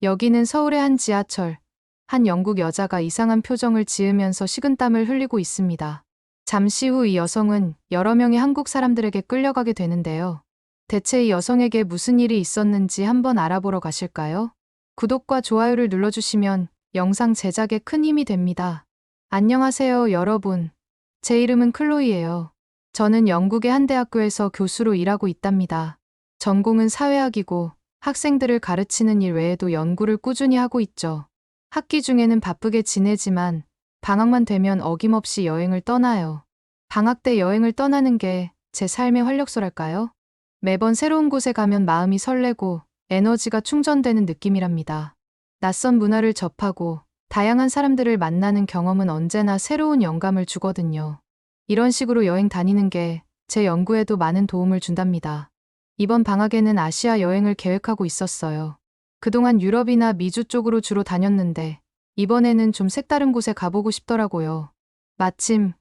여기는 서울의 한 지하철. 한 영국 여자가 이상한 표정을 지으면서 식은땀을 흘리고 있습니다. 잠시 후 이 여성은 여러 명의 한국 사람들에게 끌려가게 되는데요. 대체 이 여성에게 무슨 일이 있었는지 한번 알아보러 가실까요? 구독과 좋아요를 눌러주시면 영상 제작에 큰 힘이 됩니다. 안녕하세요, 여러분. 제 이름은 클로이예요. 저는 영국의 한 대학교에서 교수로 일하고 있답니다. 전공은 사회학이고 학생들을 가르치는 일 외에도 연구를 꾸준히 하고 있죠. 학기 중에는 바쁘게 지내지만 방학만 되면 어김없이 여행을 떠나요. 방학 때 여행을 떠나는 게 제 삶의 활력소랄까요? 매번 새로운 곳에 가면 마음이 설레고 에너지가 충전되는 느낌이랍니다. 낯선 문화를 접하고 다양한 사람들을 만나는 경험은 언제나 새로운 영감을 주거든요. 이런 식으로 여행 다니는 게 제 연구에도 많은 도움을 준답니다. 이번 방학에는 아시아 여행을 계획하고 있었어요. 그동안 유럽이나 미주 쪽으로 주로 다녔는데 이번에는 좀 색다른 곳에 가보고 싶더라고요. 마침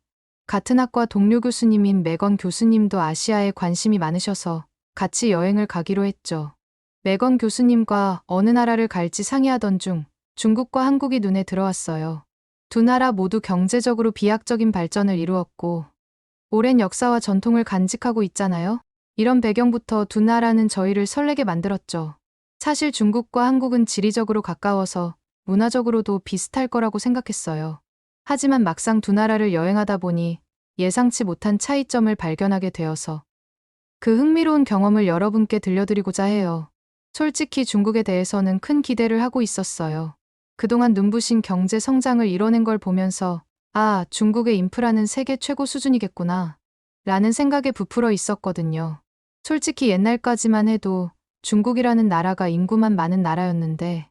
같은 학과 동료 교수님인 매건 교수님도 아시아에 관심이 많으셔서 같이 여행을 가기로 했죠. 매건 교수님과 어느 나라를 갈지 상의하던 중 중국과 한국이 눈에 들어왔어요. 두 나라 모두 경제적으로 비약적인 발전을 이루었고 오랜 역사와 전통을 간직하고 있잖아요. 이런 배경부터 두 나라는 저희를 설레게 만들었죠. 사실 중국과 한국은 지리적으로 가까워서 문화적으로도 비슷할 거라고 생각했어요. 하지만 막상 두 나라를 여행하다 보니 예상치 못한 차이점을 발견하게 되어서 그 흥미로운 경험을 여러분께 들려드리고자 해요. 솔직히 중국에 대해서는 큰 기대를 하고 있었어요. 그동안 눈부신 경제 성장을 이뤄낸 걸 보면서 아, 중국의 인프라는 세계 최고 수준이겠구나 라는 생각에 부풀어 있었거든요. 솔직히 옛날까지만 해도 중국이라는 나라가 인구만 많은 나라였는데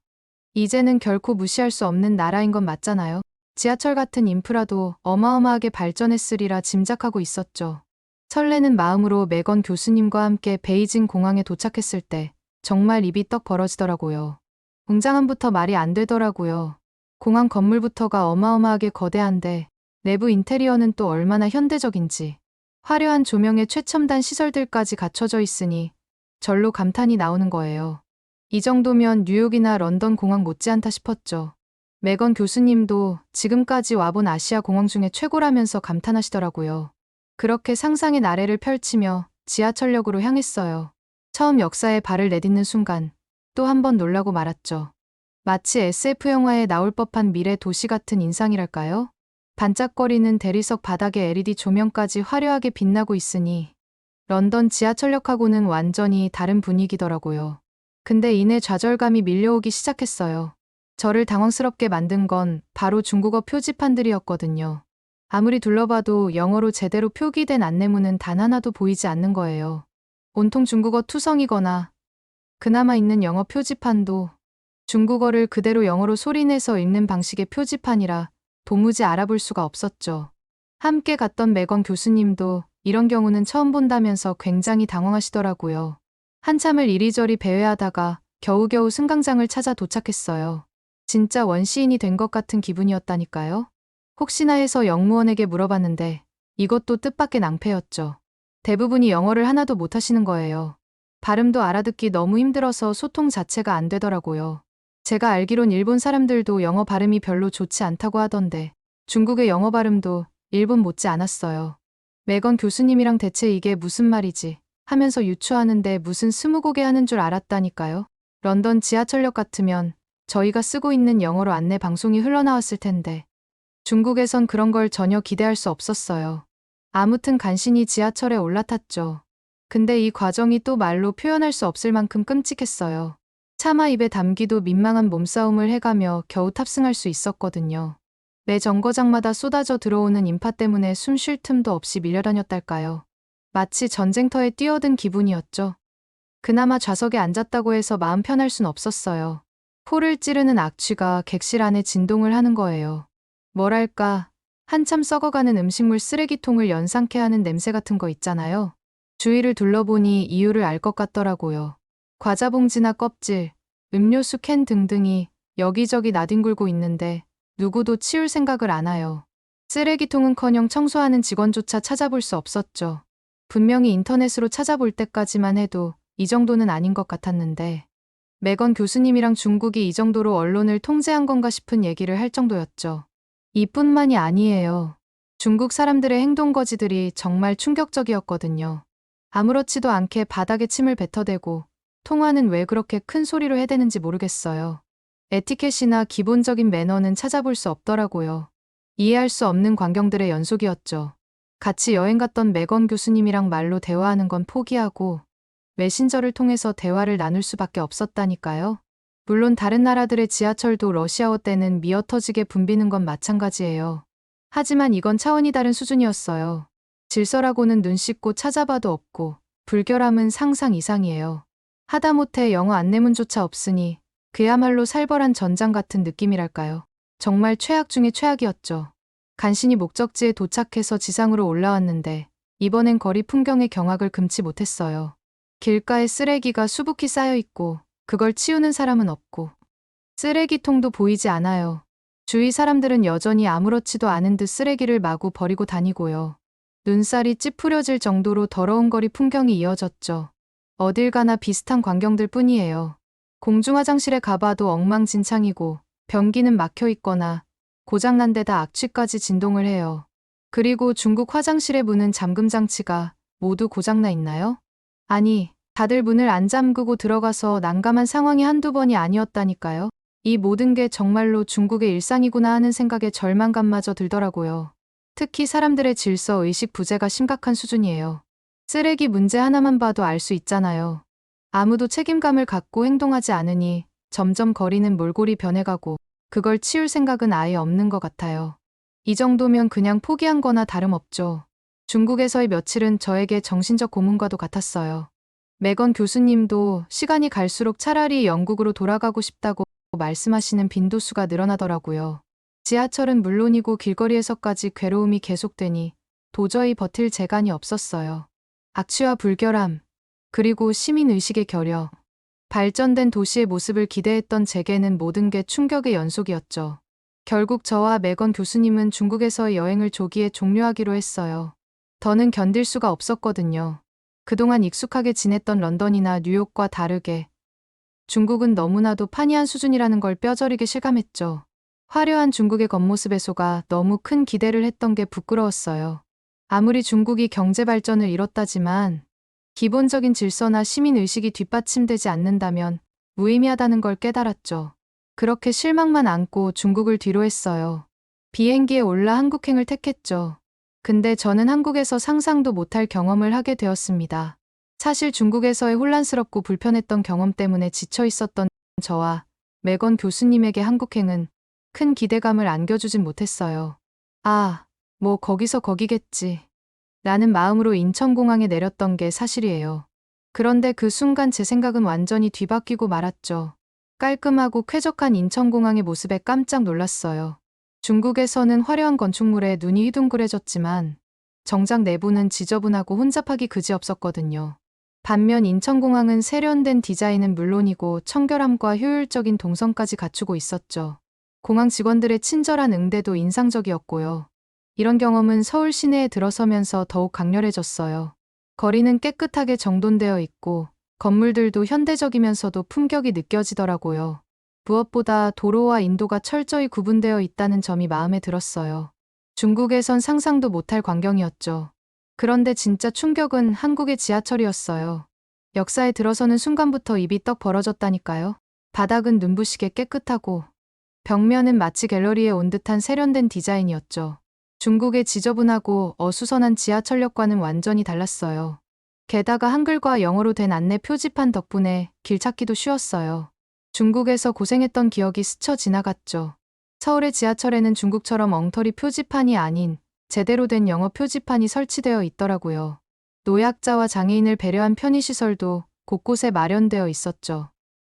이제는 결코 무시할 수 없는 나라인 건 맞잖아요. 지하철 같은 인프라도 어마어마하게 발전했으리라 짐작하고 있었죠. 설레는 마음으로 매건 교수님과 함께 베이징 공항에 도착했을 때 정말 입이 떡 벌어지더라고요. 웅장함부터 말이 안 되더라고요. 공항 건물부터가 어마어마하게 거대한데 내부 인테리어는 또 얼마나 현대적인지 화려한 조명에 최첨단 시설들까지 갖춰져 있으니 절로 감탄이 나오는 거예요. 이 정도면 뉴욕이나 런던 공항 못지않다 싶었죠. 매건 교수님도 지금까지 와본 아시아 공항 중에 최고라면서 감탄하시더라고요. 그렇게 상상의 나래를 펼치며 지하철역으로 향했어요. 처음 역사에 발을 내딛는 순간 또 한 번 놀라고 말았죠. 마치 SF 영화에 나올 법한 미래 도시 같은 인상이랄까요? 반짝거리는 대리석 바닥에 LED 조명까지 화려하게 빛나고 있으니 런던 지하철역하고는 완전히 다른 분위기더라고요. 근데 이내 좌절감이 밀려오기 시작했어요. 저를 당황스럽게 만든 건 바로 중국어 표지판들이었거든요. 아무리 둘러봐도 영어로 제대로 표기된 안내문은 단 하나도 보이지 않는 거예요. 온통 중국어 투성이거나 그나마 있는 영어 표지판도 중국어를 그대로 영어로 소리내서 읽는 방식의 표지판이라 도무지 알아볼 수가 없었죠. 함께 갔던 매건 교수님도 이런 경우는 처음 본다면서 굉장히 당황하시더라고요. 한참을 이리저리 배회하다가 겨우겨우 승강장을 찾아 도착했어요. 진짜 원시인이 된 것 같은 기분이었다니까요. 혹시나 해서 영무원에게 물어봤는데 이것도 뜻밖의 낭패였죠. 대부분이 영어를 하나도 못하시는 거예요. 발음도 알아듣기 너무 힘들어서 소통 자체가 안 되더라고요. 제가 알기론 일본 사람들도 영어 발음이 별로 좋지 않다고 하던데 중국의 영어 발음도 일본 못지 않았어요. 매건 교수님이랑 대체 이게 무슨 말이지 하면서 유추하는데 무슨 스무고개 하는 줄 알았다니까요. 런던 지하철역 같으면 저희가 쓰고 있는 영어로 안내 방송이 흘러나왔을 텐데 중국에선 그런 걸 전혀 기대할 수 없었어요. 아무튼 간신히 지하철에 올라탔죠. 근데 이 과정이 또 말로 표현할 수 없을 만큼 끔찍했어요. 차마 입에 담기도 민망한 몸싸움을 해가며 겨우 탑승할 수 있었거든요. 매 정거장마다 쏟아져 들어오는 인파 때문에 숨 쉴 틈도 없이 밀려다녔달까요. 마치 전쟁터에 뛰어든 기분이었죠. 그나마 좌석에 앉았다고 해서 마음 편할 순 없었어요. 코를 찌르는 악취가 객실 안에 진동을 하는 거예요. 뭐랄까, 한참 썩어가는 음식물 쓰레기통을 연상케 하는 냄새 같은 거 있잖아요. 주위를 둘러보니 이유를 알 것 같더라고요. 과자 봉지나 껍질, 음료수 캔 등등이 여기저기 나뒹굴고 있는데 누구도 치울 생각을 안 해요. 쓰레기통은커녕 청소하는 직원조차 찾아볼 수 없었죠. 분명히 인터넷으로 찾아볼 때까지만 해도 이 정도는 아닌 것 같았는데 매건 교수님이랑 중국이 이 정도로 언론을 통제한 건가 싶은 얘기를 할 정도였죠. 이뿐만이 아니에요. 중국 사람들의 행동거지들이 정말 충격적이었거든요. 아무렇지도 않게 바닥에 침을 뱉어대고 통화는 왜 그렇게 큰 소리로 해대는지 모르겠어요. 에티켓이나 기본적인 매너는 찾아볼 수 없더라고요. 이해할 수 없는 광경들의 연속이었죠. 같이 여행 갔던 매건 교수님이랑 말로 대화하는 건 포기하고 메신저를 통해서 대화를 나눌 수밖에 없었다니까요. 물론 다른 나라들의 지하철도 러시아어 때는 미어터지게 붐비는 건 마찬가지예요. 하지만 이건 차원이 다른 수준이었어요. 질서라고는 눈 씻고 찾아봐도 없고 불결함은 상상 이상이에요. 하다못해 영어 안내문조차 없으니 그야말로 살벌한 전장 같은 느낌이랄까요. 정말 최악 중의 최악이었죠. 간신히 목적지에 도착해서 지상으로 올라왔는데 이번엔 거리 풍경의 경악을 금치 못했어요. 길가에 쓰레기가 수북히 쌓여 있고 그걸 치우는 사람은 없고 쓰레기통도 보이지 않아요. 주위 사람들은 여전히 아무렇지도 않은 듯 쓰레기를 마구 버리고 다니고요. 눈살이 찌푸려질 정도로 더러운 거리 풍경이 이어졌죠. 어딜 가나 비슷한 광경들 뿐이에요. 공중화장실에 가봐도 엉망진창이고 변기는 막혀 있거나 고장난 데다 악취까지 진동을 해요. 그리고 중국 화장실의 문은 잠금 장치가 모두 고장나 있나요? 아니, 다들 문을 안 잠그고 들어가서 난감한 상황이 한두 번이 아니었다니까요. 이 모든 게 정말로 중국의 일상이구나 하는 생각에 절망감마저 들더라고요. 특히 사람들의 질서 의식 부재가 심각한 수준이에요. 쓰레기 문제 하나만 봐도 알 수 있잖아요. 아무도 책임감을 갖고 행동하지 않으니 점점 거리는 몰골이 변해가고 그걸 치울 생각은 아예 없는 것 같아요. 이 정도면 그냥 포기한 거나 다름없죠. 중국에서의 며칠은 저에게 정신적 고문과도 같았어요. 매건 교수님도 시간이 갈수록 차라리 영국으로 돌아가고 싶다고 말씀하시는 빈도수가 늘어나더라고요. 지하철은 물론이고 길거리에서까지 괴로움이 계속되니 도저히 버틸 재간이 없었어요. 악취와 불결함, 그리고 시민의식의 결여. 발전된 도시의 모습을 기대했던 제게는 모든 게 충격의 연속이었죠. 결국 저와 매건 교수님은 중국에서의 여행을 조기에 종료하기로 했어요. 더는 견딜 수가 없었거든요. 그동안 익숙하게 지냈던 런던이나 뉴욕과 다르게 중국은 너무나도 판이한 수준이라는 걸 뼈저리게 실감했죠. 화려한 중국의 겉모습에 속아 너무 큰 기대를 했던 게 부끄러웠어요. 아무리 중국이 경제 발전을 이뤘다지만 기본적인 질서나 시민의식이 뒷받침되지 않는다면 무의미하다는 걸 깨달았죠. 그렇게 실망만 안고 중국을 뒤로했어요. 비행기에 올라 한국행을 택했죠. 근데 저는 한국에서 상상도 못할 경험을 하게 되었습니다. 사실 중국에서의 혼란스럽고 불편했던 경험 때문에 지쳐 있었던 저와 매건 교수님에게 한국행은 큰 기대감을 안겨주진 못했어요. 아, 뭐 거기서 거기겠지. 라는 마음으로 인천공항에 내렸던 게 사실이에요. 그런데 그 순간 제 생각은 완전히 뒤바뀌고 말았죠. 깔끔하고 쾌적한 인천공항의 모습에 깜짝 놀랐어요. 중국에서는 화려한 건축물에 눈이 휘둥그레졌지만 정작 내부는 지저분하고 혼잡하기 그지없었거든요. 반면 인천공항은 세련된 디자인은 물론이고 청결함과 효율적인 동선까지 갖추고 있었죠. 공항 직원들의 친절한 응대도 인상적이었고요. 이런 경험은 서울 시내에 들어서면서 더욱 강렬해졌어요. 거리는 깨끗하게 정돈되어 있고 건물들도 현대적이면서도 품격이 느껴지더라고요. 무엇보다 도로와 인도가 철저히 구분되어 있다는 점이 마음에 들었어요. 중국에선 상상도 못할 광경이었죠. 그런데 진짜 충격은 한국의 지하철이었어요. 역사에 들어서는 순간부터 입이 떡 벌어졌다니까요. 바닥은 눈부시게 깨끗하고 벽면은 마치 갤러리에 온 듯한 세련된 디자인이었죠. 중국의 지저분하고 어수선한 지하철역과는 완전히 달랐어요. 게다가 한글과 영어로 된 안내 표지판 덕분에 길 찾기도 쉬웠어요. 중국에서 고생했던 기억이 스쳐 지나갔죠. 서울의 지하철에는 중국처럼 엉터리 표지판이 아닌 제대로 된 영어 표지판이 설치되어 있더라고요. 노약자와 장애인을 배려한 편의시설도 곳곳에 마련되어 있었죠.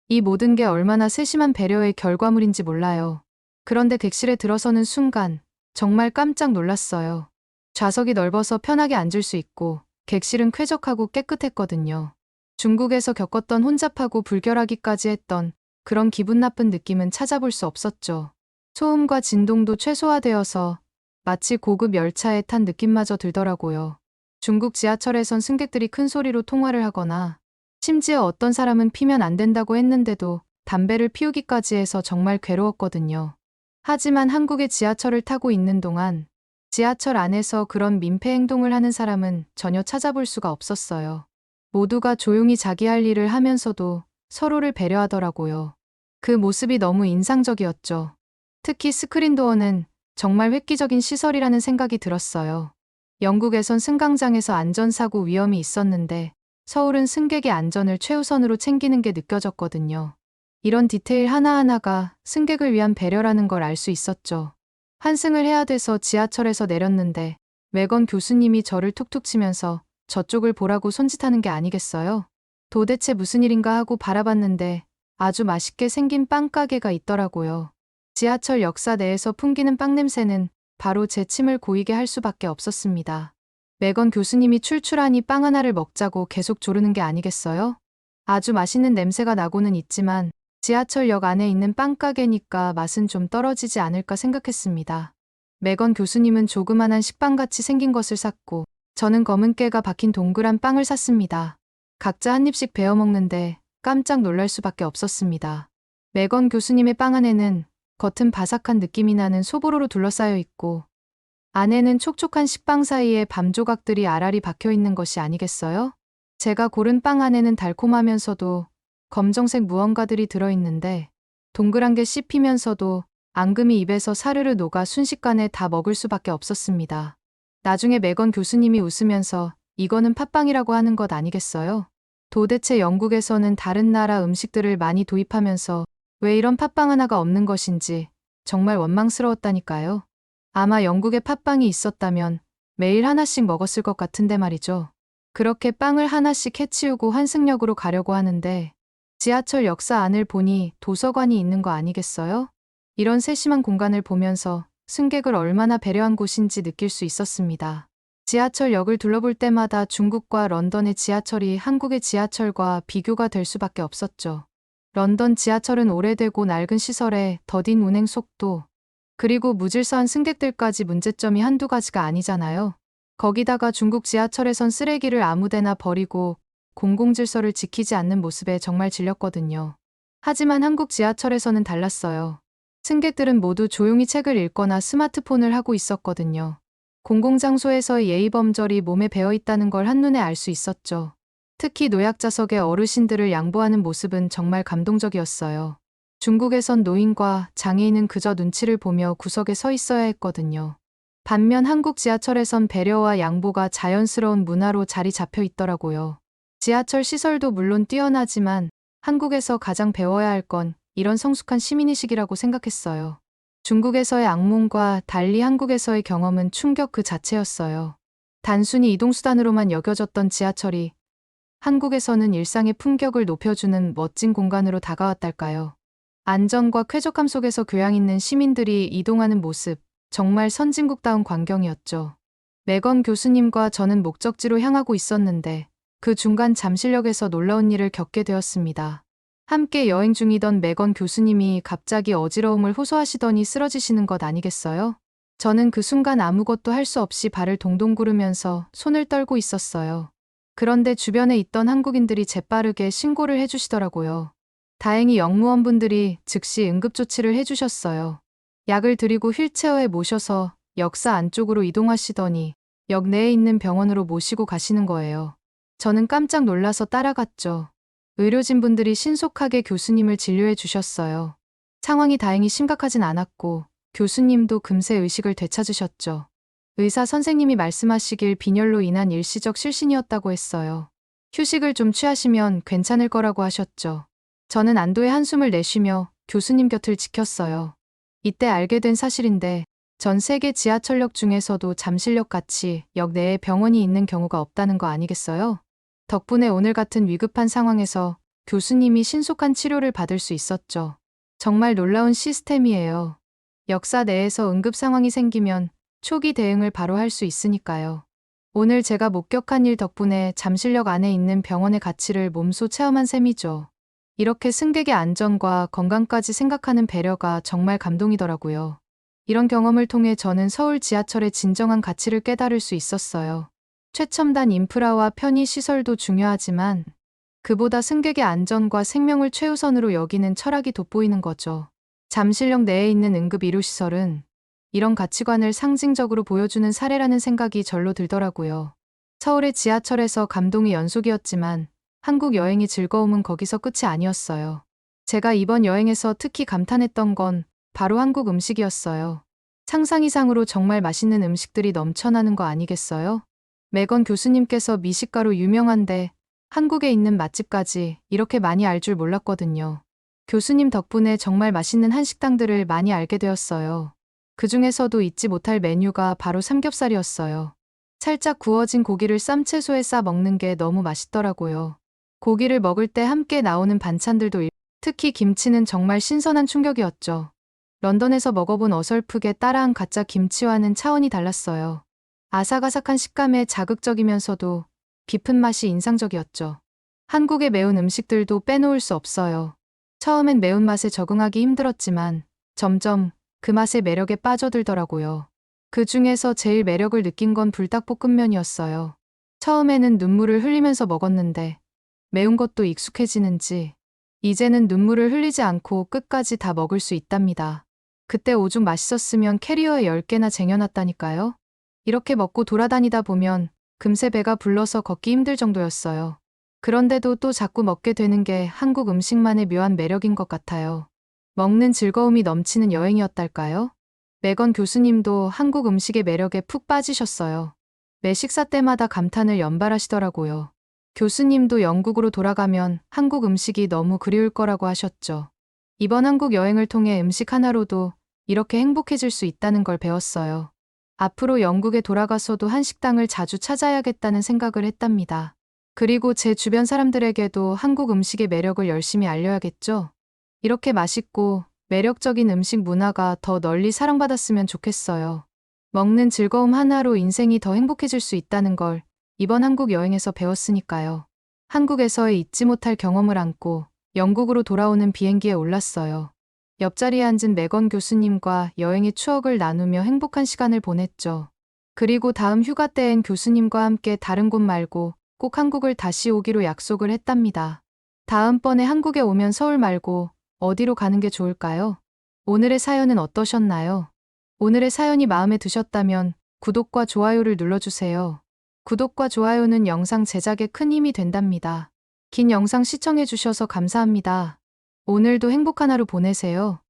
이 모든 게 얼마나 세심한 배려의 결과물인지 몰라요. 그런데 객실에 들어서는 순간 정말 깜짝 놀랐어요. 좌석이 넓어서 편하게 앉을 수 있고 객실은 쾌적하고 깨끗했거든요. 중국에서 겪었던 혼잡하고 불결하기까지 했던 그런 기분 나쁜 느낌은 찾아볼 수 없었죠. 소음과 진동도 최소화되어서 마치 고급 열차에 탄 느낌마저 들더라고요. 중국 지하철에선 승객들이 큰 소리로 통화를 하거나 심지어 어떤 사람은 피면 안 된다고 했는데도 담배를 피우기까지 해서 정말 괴로웠거든요. 하지만 한국의 지하철을 타고 있는 동안 지하철 안에서 그런 민폐 행동을 하는 사람은 전혀 찾아볼 수가 없었어요. 모두가 조용히 자기 할 일을 하면서도 서로를 배려하더라고요. 그 모습이 너무 인상적이었죠. 특히 스크린도어는 정말 획기적인 시설이라는 생각이 들었어요. 영국에선 승강장에서 안전사고 위험이 있었는데 서울은 승객의 안전을 최우선으로 챙기는 게 느껴졌거든요. 이런 디테일 하나하나가 승객을 위한 배려라는 걸 알 수 있었죠. 환승을 해야 돼서 지하철에서 내렸는데 매건 교수님이 저를 툭툭 치면서 저쪽을 보라고 손짓하는 게 아니겠어요? 도대체 무슨 일인가 하고 바라봤는데 아주 맛있게 생긴 빵 가게가 있더라고요. 지하철 역사 내에서 풍기는 빵 냄새는 바로 제 침을 고이게 할 수밖에 없었습니다. 매건 교수님이 출출하니 빵 하나를 먹자고 계속 조르는 게 아니겠어요? 아주 맛있는 냄새가 나고는 있지만 지하철역 안에 있는 빵가게니까 맛은 좀 떨어지지 않을까 생각했습니다. 매건 교수님은 조그만한 식빵같이 생긴 것을 샀고 저는 검은 깨가 박힌 동그란 빵을 샀습니다. 각자 한 입씩 베어 먹는데 깜짝 놀랄 수밖에 없었습니다. 매건 교수님의 빵 안에는 겉은 바삭한 느낌이 나는 소보로로 둘러싸여 있고 안에는 촉촉한 식빵 사이에 밤 조각들이 알알이 박혀 있는 것이 아니겠어요? 제가 고른 빵 안에는 달콤하면서도 검정색 무언가들이 들어있는데 동그란 게 씹히면서도 앙금이 입에서 사르르 녹아 순식간에 다 먹을 수밖에 없었습니다. 나중에 매건 교수님이 웃으면서 이거는 팥빵이라고 하는 것 아니겠어요? 도대체 영국에서는 다른 나라 음식들을 많이 도입하면서 왜 이런 팥빵 하나가 없는 것인지 정말 원망스러웠다니까요. 아마 영국에 팥빵이 있었다면 매일 하나씩 먹었을 것 같은데 말이죠. 그렇게 빵을 하나씩 해치우고 환승역으로 가려고 하는데 지하철 역사 안을 보니 도서관이 있는 거 아니겠어요? 이런 세심한 공간을 보면서 승객을 얼마나 배려한 곳인지 느낄 수 있었습니다. 지하철역을 둘러볼 때마다 중국과 런던의 지하철이 한국의 지하철과 비교가 될 수밖에 없었죠. 런던 지하철은 오래되고 낡은 시설에 더딘 운행 속도, 그리고 무질서한 승객들까지 문제점이 한두 가지가 아니잖아요. 거기다가 중국 지하철에선 쓰레기를 아무데나 버리고 공공질서를 지키지 않는 모습에 정말 질렸거든요. 하지만 한국 지하철에서는 달랐어요. 승객들은 모두 조용히 책을 읽거나 스마트폰을 하고 있었거든요. 공공장소에서의 예의범절이 몸에 배어 있다는 걸 한눈에 알 수 있었죠. 특히 노약자석의 어르신들을 양보하는 모습은 정말 감동적이었어요. 중국에선 노인과 장애인은 그저 눈치를 보며 구석에 서 있어야 했거든요. 반면 한국 지하철에선 배려와 양보가 자연스러운 문화로 자리 잡혀 있더라고요. 지하철 시설도 물론 뛰어나지만 한국에서 가장 배워야 할 건 이런 성숙한 시민의식이라고 생각했어요. 중국에서의 악몽과 달리 한국에서의 경험은 충격 그 자체였어요. 단순히 이동수단으로만 여겨졌던 지하철이 한국에서는 일상의 품격을 높여주는 멋진 공간으로 다가왔달까요. 안전과 쾌적함 속에서 교양 있는 시민들이 이동하는 모습, 정말 선진국다운 광경이었죠. 매건 교수님과 저는 목적지로 향하고 있었는데 그 중간 잠실역에서 놀라운 일을 겪게 되었습니다. 함께 여행 중이던 매건 교수님이 갑자기 어지러움을 호소하시더니 쓰러지시는 것 아니겠어요? 저는 그 순간 아무것도 할 수 없이 발을 동동 구르면서 손을 떨고 있었어요. 그런데 주변에 있던 한국인들이 재빠르게 신고를 해주시더라고요. 다행히 역무원분들이 즉시 응급조치를 해주셨어요. 약을 드리고 휠체어에 모셔서 역사 안쪽으로 이동하시더니 역 내에 있는 병원으로 모시고 가시는 거예요. 저는 깜짝 놀라서 따라갔죠. 의료진분들이 신속하게 교수님을 진료해 주셨어요. 상황이 다행히 심각하진 않았고 교수님도 금세 의식을 되찾으셨죠. 의사 선생님이 말씀하시길 빈혈로 인한 일시적 실신이었다고 했어요. 휴식을 좀 취하시면 괜찮을 거라고 하셨죠. 저는 안도의 한숨을 내쉬며 교수님 곁을 지켰어요. 이때 알게 된 사실인데 전 세계 지하철역 중에서도 잠실역 같이 역 내에 병원이 있는 경우가 없다는 거 아니겠어요? 덕분에 오늘 같은 위급한 상황에서 교수님이 신속한 치료를 받을 수 있었죠. 정말 놀라운 시스템이에요. 역사 내에서 응급 상황이 생기면 초기 대응을 바로 할 수 있으니까요. 오늘 제가 목격한 일 덕분에 잠실역 안에 있는 병원의 가치를 몸소 체험한 셈이죠. 이렇게 승객의 안전과 건강까지 생각하는 배려가 정말 감동이더라고요. 이런 경험을 통해 저는 서울 지하철의 진정한 가치를 깨달을 수 있었어요. 최첨단 인프라와 편의 시설도 중요하지만 그보다 승객의 안전과 생명을 최우선으로 여기는 철학이 돋보이는 거죠. 잠실역 내에 있는 응급의료시설은 이런 가치관을 상징적으로 보여주는 사례라는 생각이 절로 들더라고요. 서울의 지하철에서 감동이 연속이었지만 한국 여행의 즐거움은 거기서 끝이 아니었어요. 제가 이번 여행에서 특히 감탄했던 건 바로 한국 음식이었어요. 상상 이상으로 정말 맛있는 음식들이 넘쳐나는 거 아니겠어요? 매건 교수님께서 미식가로 유명한데 한국에 있는 맛집까지 이렇게 많이 알 줄 몰랐거든요. 교수님 덕분에 정말 맛있는 한식당들을 많이 알게 되었어요. 그 중에서도 잊지 못할 메뉴가 바로 삼겹살이었어요. 살짝 구워진 고기를 쌈채소에 싸 먹는 게 너무 맛있더라고요. 고기를 먹을 때 함께 나오는 반찬들도 특히 김치는 정말 신선한 충격이었죠. 런던에서 먹어본 어설프게 따라한 가짜 김치와는 차원이 달랐어요. 아삭아삭한 식감에 자극적이면서도 깊은 맛이 인상적이었죠. 한국의 매운 음식들도 빼놓을 수 없어요. 처음엔 매운맛에 적응하기 힘들었지만 점점 그 맛의 매력에 빠져들더라고요. 그 중에서 제일 매력을 느낀 건 불닭볶음면이었어요. 처음에는 눈물을 흘리면서 먹었는데 매운 것도 익숙해지는지 이제는 눈물을 흘리지 않고 끝까지 다 먹을 수 있답니다. 그때 오죽 맛있었으면 캐리어에 10개나 쟁여놨다니까요. 이렇게 먹고 돌아다니다 보면 금세 배가 불러서 걷기 힘들 정도였어요. 그런데도 또 자꾸 먹게 되는 게 한국 음식만의 묘한 매력인 것 같아요. 먹는 즐거움이 넘치는 여행이었달까요? 매건 교수님도 한국 음식의 매력에 푹 빠지셨어요. 매 식사 때마다 감탄을 연발하시더라고요. 교수님도 영국으로 돌아가면 한국 음식이 너무 그리울 거라고 하셨죠. 이번 한국 여행을 통해 음식 하나로도 이렇게 행복해질 수 있다는 걸 배웠어요. 앞으로 영국에 돌아가서도 한식당을 자주 찾아야겠다는 생각을 했답니다. 그리고 제 주변 사람들에게도 한국 음식의 매력을 열심히 알려야겠죠? 이렇게 맛있고 매력적인 음식 문화가 더 널리 사랑받았으면 좋겠어요. 먹는 즐거움 하나로 인생이 더 행복해질 수 있다는 걸 이번 한국 여행에서 배웠으니까요. 한국에서의 잊지 못할 경험을 안고 영국으로 돌아오는 비행기에 올랐어요. 옆자리에 앉은 매건 교수님과 여행의 추억을 나누며 행복한 시간을 보냈죠. 그리고 다음 휴가 때엔 교수님과 함께 다른 곳 말고 꼭 한국을 다시 오기로 약속을 했답니다. 다음번에 한국에 오면 서울 말고 어디로 가는 게 좋을까요? 오늘의 사연은 어떠셨나요? 오늘의 사연이 마음에 드셨다면 구독과 좋아요를 눌러주세요. 구독과 좋아요는 영상 제작에 큰 힘이 된답니다. 긴 영상 시청해주셔서 감사합니다. 오늘도 행복한 하루 보내세요.